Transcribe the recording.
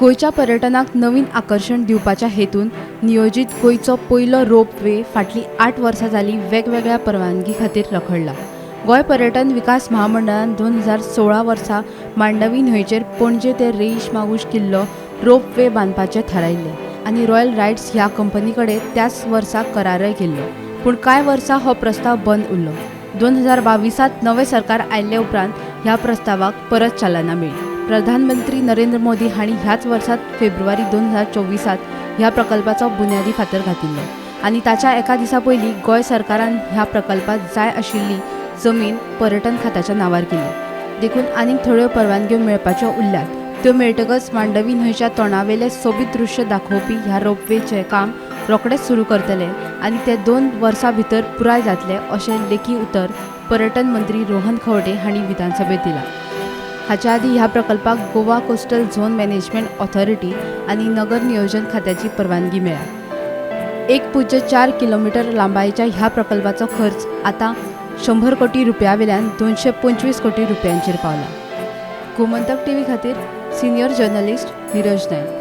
गोयच्या पर्यटनाक नवीन आकर्षण दिवपाच्या हेतून नियोजित गोयचो पयलो रोप वे फाटली 8 वर्सां जाली वेगवेगळ्या परवानगी खातीर रखडला। गोय पर्यटन विकास महामंडळान 2016 वर्सा मांडवी न्हंयचेर पणजे ते रेईश मागुश किल्लो रोप वे बांदपाचें थारायिल्लें आनी रॉयल रायड्स ह्या कंपनी कडेन त्याच वर्सा करारय केल्लो। पूण कांय वर्सां हो प्रस्ताव बंद उरलो। 2022 नवे सरकार आयिल्ले उपरांत ह्या प्रस्तावाक परत चालना मेळ्ळी। प्रधानमंत्री नरेंद्र मोदी हांणी ह्याच वर्सात फेब्रुवारी 2024 ह्या प्रकल्पाचो बुन्यादी फातर घातिल्लो आनी ताच्या एका दिसा पयलीं गोंय सरकारान ह्या प्रकल्पात जाय आशिल्ली जमीन पर्यटन खात्याच्या नांवार केली। देखून आनीक थोड्यो परवानग्यो मेळपाच्यो उरल्यात। त्यो मेळटकच मांडवी न्हंयच्या तोंडावेले सोबीत दृश्य दाखोवपी ह्या रोपवेचें काम रोखडेंच सुरू करतले आनी ते 2 वर्सां भितर पुराय जातले अशें लेखी उतर पर्यटन मंत्री रोहन खंवटे हांणी विधानसभेत दिला। हाच्या आदी ह्या प्रकल्पाक Goa coastal zone management authority आनी नगर नियोजन खात्याची परवानगी मेळ्ळ्या। 1.4 किलोमीटर लांबायेच्या ह्या प्रकल्पाचो खर्च आतां 100 कोटी रुपयावेल्यान 225 कोटी रुपयांचेर पावला। गोमंतक टीव्ही खातीर सिनियर जर्नलिस्ट नीरज नायक।